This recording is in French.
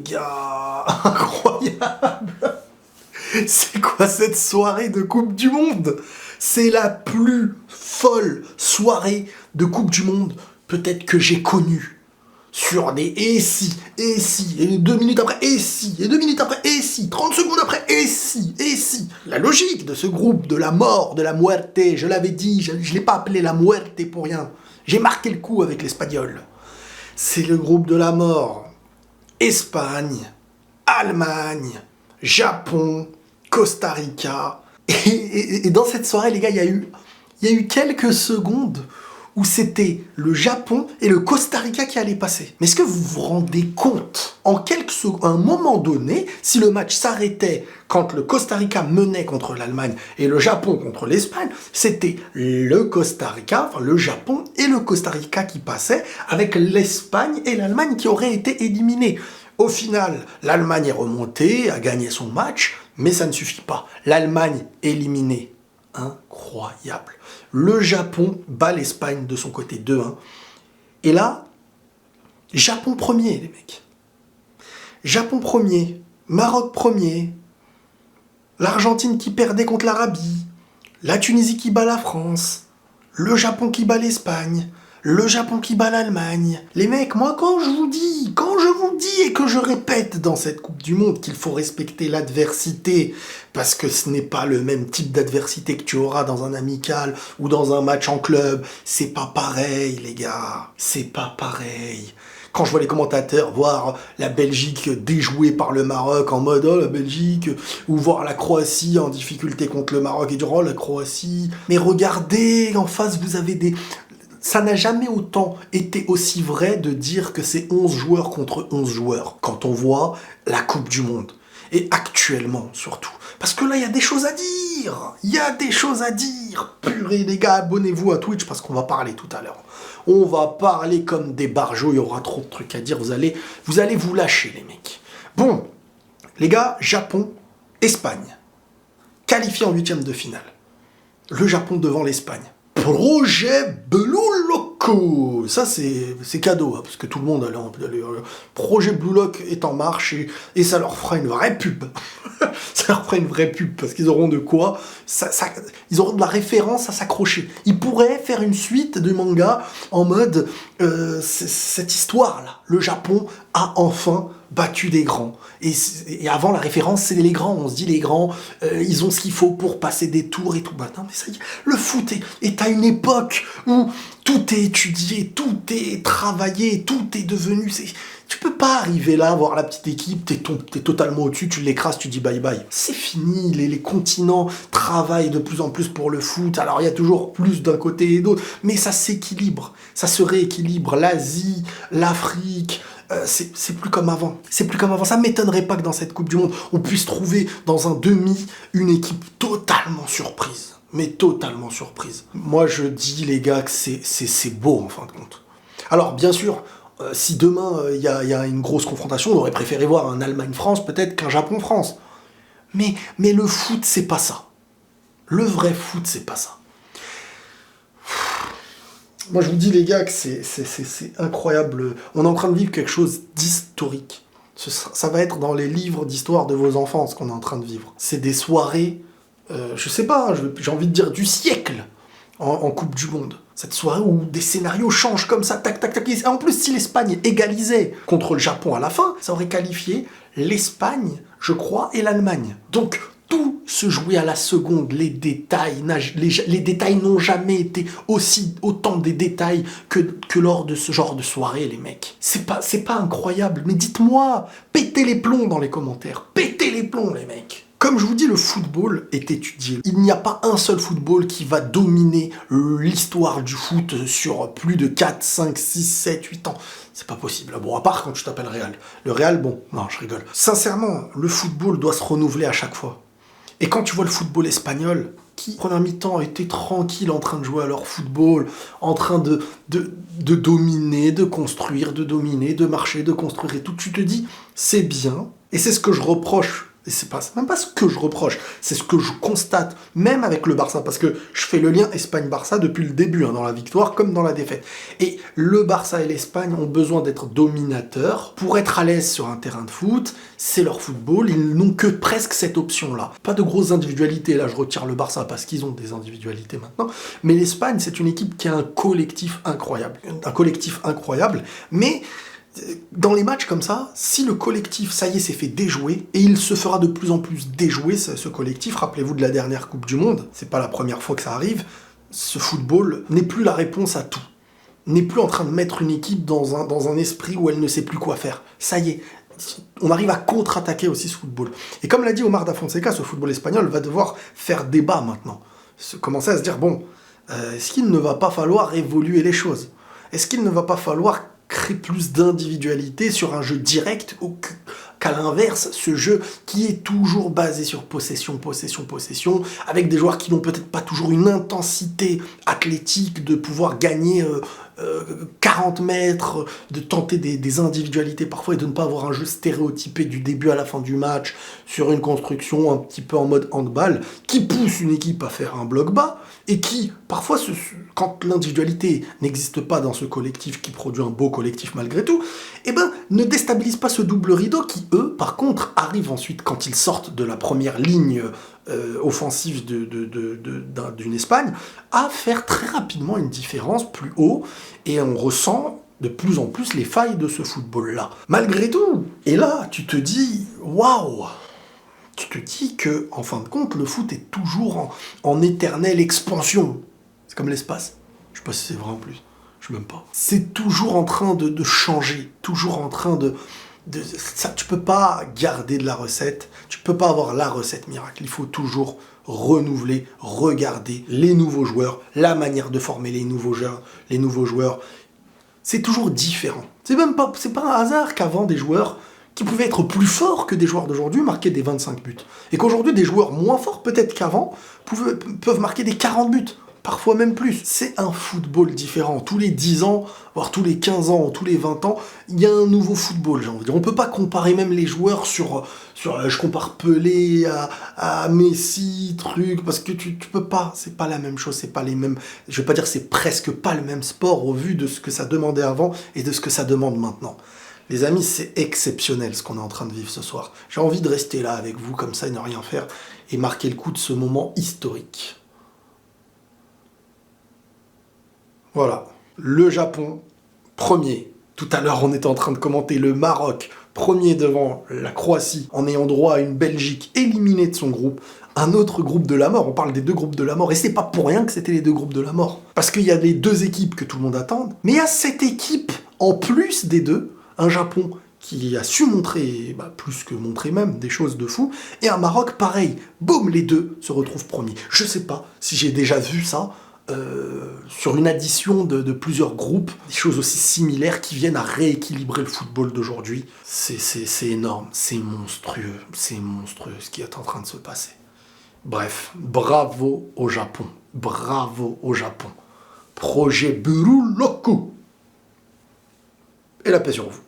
gars, incroyable. C'est quoi cette soirée de Coupe du Monde? C'est la plus folle soirée de Coupe du Monde peut-être que j'ai connue. Sur des et si, et 2 minutes après, et si, et 2 minutes après, et si, 30 secondes après, et si, et si. La logique de ce groupe de la mort, de la muerte, je l'avais dit, je l'ai pas appelé la muerte pour rien. J'ai marqué le coup avec l'espagnol. C'est le groupe de la mort. Espagne, Allemagne, Japon, Costa Rica. Et dans cette soirée, les gars, il y a eu quelques secondes où c'était le Japon et le Costa Rica qui allaient passer. Mais est-ce que vous vous rendez compte, en quelques secondes, à un moment donné, si le match s'arrêtait quand le Costa Rica menait contre l'Allemagne et le Japon contre l'Espagne, c'était le Costa Rica, enfin le Japon et le Costa Rica qui passaient, avec l'Espagne et l'Allemagne qui auraient été éliminés. Au final, l'Allemagne est remontée, a gagné son match, mais ça ne suffit pas. L'Allemagne éliminée. Incroyable. Le Japon bat l'Espagne de son côté 2-1. Et là, Japon premier, les mecs. Japon premier, Maroc premier, l'Argentine qui perdait contre l'Arabie, la Tunisie qui bat la France, le Japon qui bat l'Espagne, le Japon qui bat l'Allemagne. Les mecs, moi quand je vous dis et que je répète dans cette Coupe du Monde qu'il faut respecter l'adversité, parce que ce n'est pas le même type d'adversité que tu auras dans un amical ou dans un match en club, c'est pas pareil les gars, c'est pas pareil. Quand je vois les commentateurs voir la Belgique déjouée par le Maroc en mode « Oh la Belgique » ou voir la Croatie en difficulté contre le Maroc et dire « Oh la Croatie ». Mais regardez, en face vous avez des... Ça n'a jamais autant été aussi vrai de dire que c'est 11 joueurs contre 11 joueurs quand on voit la Coupe du Monde. Et actuellement, surtout. Parce que là, il y a des choses à dire. Il y a des choses à dire. Purée, les gars, abonnez-vous à Twitch parce qu'on va parler tout à l'heure. On va parler comme des barjots. Il y aura trop de trucs à dire. Vous allez vous lâcher, les mecs. Bon, les gars, Japon, Espagne. Qualifié en 8e de finale. Le Japon devant l'Espagne. Projet Blue Loco. Ça, c'est cadeau, hein, parce que tout le monde Projet Blue Lock est en marche et ça leur fera une vraie pub. Ça leur fera une vraie pub, parce qu'ils auront de quoi. Ils auront de la référence à s'accrocher. Ils pourraient faire une suite de manga en mode cette histoire-là. Le Japon a enfin battu des grands. Et avant, la référence, c'est les grands. On se dit, les grands, ils ont ce qu'il faut pour passer des tours et tout. Bah non, mais ça y est, le foot est à une époque où tout est étudié, tout est travaillé, tout est devenu... Tu peux pas arriver là, voir la petite équipe, t'es totalement au-dessus, tu l'écrases, tu dis bye-bye. C'est fini, les continents travaillent de plus en plus pour le foot. Alors, il y a toujours plus d'un côté et d'autre, mais ça s'équilibre, ça se rééquilibre. L'Asie, l'Afrique... c'est plus comme avant. C'est plus comme avant. Ça m'étonnerait pas que dans cette Coupe du Monde, on puisse trouver dans un demi une équipe totalement surprise. Mais totalement surprise. Moi, je dis, les gars, que c'est beau, en fin de compte. Alors, bien sûr, si demain, il y a une grosse confrontation, on aurait préféré voir un Allemagne-France, peut-être qu'un Japon-France. Mais le foot, c'est pas ça. Le vrai foot, c'est pas ça. Moi, je vous dis, les gars, que c'est incroyable. On est en train de vivre quelque chose d'historique. Ça va être dans les livres d'histoire de vos enfants, ce qu'on est en train de vivre. C'est des soirées, je sais pas, hein, j'ai envie de dire du siècle en Coupe du Monde. Cette soirée où des scénarios changent comme ça, tac, tac, tac. Et en plus, si l'Espagne égalisait contre le Japon à la fin, ça aurait qualifié l'Espagne, je crois, et l'Allemagne. Donc, tout se jouait à la seconde, les détails n'ont jamais été autant des détails que lors de ce genre de soirée, les mecs. C'est pas incroyable, mais dites-moi, pétez les plombs dans les commentaires, pétez les plombs, les mecs. Comme je vous dis, le football est étudié. Il n'y a pas un seul football qui va dominer l'histoire du foot sur plus de 4, 5, 6, 7, 8 ans. C'est pas possible. Bon, à part quand tu t'appelles Real. Le Real, bon, non, je rigole. Sincèrement, le football doit se renouveler à chaque fois. Et quand tu vois le football espagnol, qui, première mi-temps, était tranquille en train de jouer à leur football, en train de dominer, de construire, de dominer, de marcher, de construire et tout, tu te dis, c'est bien. Et c'est ce que je reproche Et c'est même pas ce que je reproche, c'est ce que je constate, même avec le Barça, parce que je fais le lien Espagne-Barça depuis le début, dans la victoire comme dans la défaite. Et le Barça et l'Espagne ont besoin d'être dominateurs pour être à l'aise sur un terrain de foot, c'est leur football, ils n'ont que presque cette option-là. Pas de grosses individualités, là je retire le Barça parce qu'ils ont des individualités maintenant, mais l'Espagne c'est une équipe qui a un collectif incroyable, mais dans les matchs comme ça, si le collectif, ça y est, s'est fait déjouer, et il se fera de plus en plus déjouer, ce collectif, rappelez-vous de la dernière Coupe du Monde, c'est pas la première fois que ça arrive, ce football n'est plus la réponse à tout. N'est plus en train de mettre une équipe dans un esprit où elle ne sait plus quoi faire. Ça y est, on arrive à contre-attaquer aussi ce football. Et comme l'a dit Omar Da Fonseca, ce football espagnol va devoir faire débat maintenant. Commencer à se dire, bon, est-ce qu'il ne va pas falloir évoluer les choses? Est-ce qu'il ne va pas falloir créer plus d'individualité sur un jeu direct qu'à l'inverse, ce jeu qui est toujours basé sur possession, avec des joueurs qui n'ont peut-être pas toujours une intensité athlétique de pouvoir gagner 40 mètres, de tenter des individualités parfois et de ne pas avoir un jeu stéréotypé du début à la fin du match sur une construction un petit peu en mode handball qui pousse une équipe à faire un bloc bas et qui, parfois, quand l'individualité n'existe pas dans ce collectif qui produit un beau collectif malgré tout, ne déstabilise pas ce double rideau qui, eux, par contre, arrivent ensuite, quand ils sortent de la première ligne offensive d'une Espagne, à faire très rapidement une différence plus haut, et on ressent de plus en plus les failles de ce football-là. Malgré tout, et là, tu te dis, waouh! Tu te dis que, en fin de compte, le foot est toujours en éternelle expansion. C'est comme l'espace. Je sais pas si c'est vrai en plus. Je sais même pas. C'est toujours en train de changer, toujours en train ça, tu peux pas garder de la recette, tu peux pas avoir la recette miracle. Il faut toujours renouveler, regarder les nouveaux joueurs, la manière de former les nouveaux joueurs. C'est toujours différent. C'est pas un hasard qu'avant des joueurs qui pouvaient être plus forts que des joueurs d'aujourd'hui marquaient des 25 buts. Et qu'aujourd'hui, des joueurs moins forts, peut-être qu'avant, peuvent marquer des 40 buts. Parfois même plus. C'est un football différent. Tous les 10 ans, voire tous les 15 ans, tous les 20 ans, il y a un nouveau football, j'ai envie de dire. On peut pas comparer même les joueurs sur je compare Pelé à Messi, parce que tu peux pas. C'est pas la même chose, c'est pas les mêmes. Je vais pas dire que c'est presque pas le même sport au vu de ce que ça demandait avant et de ce que ça demande maintenant. Les amis, c'est exceptionnel ce qu'on est en train de vivre ce soir. J'ai envie de rester là avec vous comme ça et ne rien faire et marquer le coup de ce moment historique. Voilà, le Japon, premier. Tout à l'heure, on était en train de commenter le Maroc, premier devant la Croatie, en ayant droit à une Belgique éliminée de son groupe. Un autre groupe de la mort, on parle des deux groupes de la mort, et c'est pas pour rien que c'était les deux groupes de la mort. Parce qu'il y a les deux équipes que tout le monde attend, mais il y a cette équipe, en plus des deux, un Japon qui a su montrer, plus que montrer même, des choses de fou, et un Maroc pareil. Boum, les deux se retrouvent premiers. Je sais pas si j'ai déjà vu ça, sur une addition de plusieurs groupes, des choses aussi similaires qui viennent à rééquilibrer le football d'aujourd'hui. C'est énorme, c'est monstrueux ce qui est en train de se passer. Bref, bravo au Japon, projet Buruloko, et la paix sur vous.